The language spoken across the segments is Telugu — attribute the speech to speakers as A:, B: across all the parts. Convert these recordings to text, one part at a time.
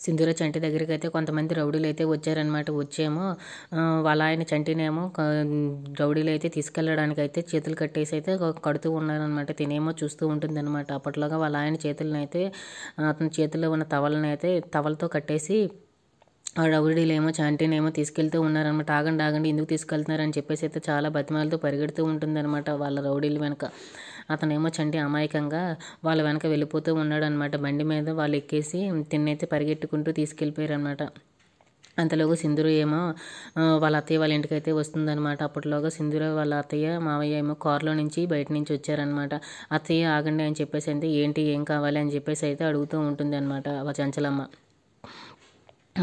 A: సింధూర చంటి దగ్గరికైతే కొంతమంది రౌడీలైతే వచ్చారనమాట. వచ్చేమో వాళ్ళ ఆయన చంటినేమో రౌడీలైతే తీసుకెళ్ళడానికైతే చేతులు కట్టేసి అయితే కడుతూ ఉన్నారనమాట. తినేమో చూస్తూ ఉంటుందన్నమాట. అప్పట్లోగా వాళ్ళ ఆయన చేతులనైతే అతని చేతిలో ఉన్న తవలనైతే తవలతో కట్టేసి ఆ రౌడీలేమో చంటినేమో తీసుకెళ్తూ ఉన్నారనమాట. ఆగండి ఆగండి ఎందుకు తీసుకెళ్తున్నారని చెప్పేసి అయితే చాలా బతిమాలతో పరిగెడుతూ ఉంటుందన్నమాట వాళ్ళ రౌడీల వెనక. అతనేమో చంటి అమాయకంగా వాళ్ళ వెనక వెళ్ళిపోతూ ఉన్నాడనమాట. బండి మీద వాళ్ళు ఎక్కేసి తిన్నైతే పరిగెట్టుకుంటూ తీసుకెళ్ళిపోయారనమాట. అంతలోగా సింధూర ఏమో వాళ్ళ అత్తయ్య వాళ్ళ ఇంటికైతే వస్తుందనమాట. అప్పట్లోగా సింధూర వాళ్ళ అత్తయ్య మావయ్య ఏమో కారులో నుంచి బయట నుంచి వచ్చారనమాట. అత్తయ్య ఆగండి అని చెప్పేసి అయితే ఏంటి ఏం కావాలి అని చెప్పేసి అయితే అడుగుతూ ఉంటుంది అనమాట చంచలమ్మ.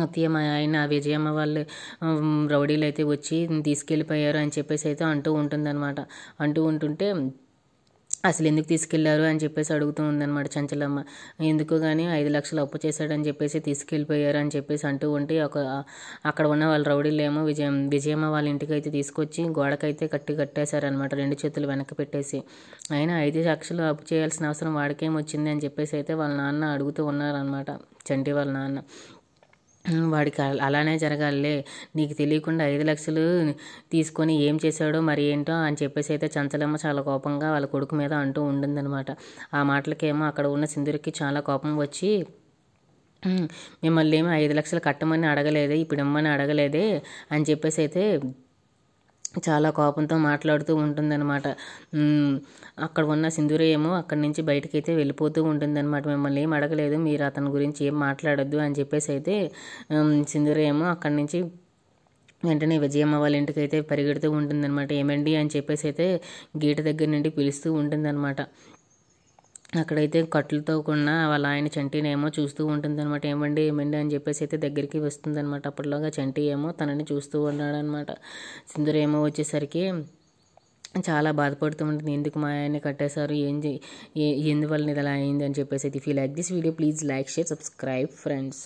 A: అత్తయ్య మా ఆయన విజయమ్మ వాళ్ళు రౌడీలు అయితే వచ్చి తీసుకెళ్ళిపోయారు అని చెప్పేసి అయితే అంటూ ఉంటుందన్నమాట. అంటూ ఉంటుంటే అసలు ఎందుకు తీసుకెళ్లారు అని చెప్పేసి అడుగుతూ ఉందన్నమాట చంచలమ్మ. ఎందుకు కానీ 5 లక్షలు అప్పు చేశాడని చెప్పేసి తీసుకెళ్ళిపోయారు అని చెప్పేసి అంటూ ఉంటే అక్కడ ఉన్న వాళ్ళ రౌడీలు ఏమో విజయమ్మ వాళ్ళ ఇంటికి అయితే తీసుకొచ్చి గోడకైతే కట్టేశారనమాట. 2 చేతులు వెనక్కి పెట్టేసి. అయినా 5 లక్షలు అప్పు చేయాల్సిన అవసరం వాడికేం వచ్చింది అని చెప్పేసి అయితే వాళ్ళ నాన్న అడుగుతూ ఉన్నారనమాట. చంటి వాళ్ళ నాన్న. వాడికి అలానే జరగాలే, నీకు తెలియకుండా 5 లక్షలు తీసుకొని ఏం చేశాడో మరి ఏంటో అని చెప్పేసి అయితే చంచలమ్మ చాలా కోపంగా వాళ్ళ కొడుకు మీద అంటూ ఉండిందనమాట. ఆ మాటలకేమో అక్కడ ఉన్న సింధూరికి చాలా కోపం వచ్చి మిమ్మల్ని ఏమో 5 లక్షలు కట్టమని అడగలేదే, ఇప్పుడు ఇమ్మని అడగలేదే అని చెప్పేసి అయితే చాలా కోపంతో మాట్లాడుతూ ఉంటుందన్నమాట. అక్కడ ఉన్న సింధూర ఏమో అక్కడి నుంచి బయటకైతే వెళ్ళిపోతూ ఉంటుందన్నమాట. మిమ్మల్ని ఏం అడగలేదు, మీరు అతని గురించి ఏం మాట్లాడొద్దు అని చెప్పేసి అయితే సింధూర ఏమో అక్కడి నుంచి వెంటనే విజయమ్మ వాళ్ళ ఇంటికి అయితే పరిగెడుతూ ఉంటుందన్నమాట. ఏమండి అని చెప్పేసి అయితే గేటు దగ్గర నుండి పిలుస్తూ ఉంటుందన్నమాట. అక్కడైతే కట్లతో కూడిన వాళ్ళ ఆయన చంటినేమో చూస్తూ ఉంటుందన్నమాట. ఏమండి ఏమండి అని చెప్పేసి అయితే దగ్గరికి వస్తుందన్నమాట. అప్పట్లోగా చంటి ఏమో తనని చూస్తూ ఉన్నాడనమాట. సింధూర ఏమో వచ్చేసరికి చాలా బాధపడుతూ ఉంటుంది. ఎందుకు మా ఆయన్ని కట్టేశారు, ఎందువల్ల ఇది అలా అయింది అని చెప్పేసి. If you like this video please like, share, subscribe friends.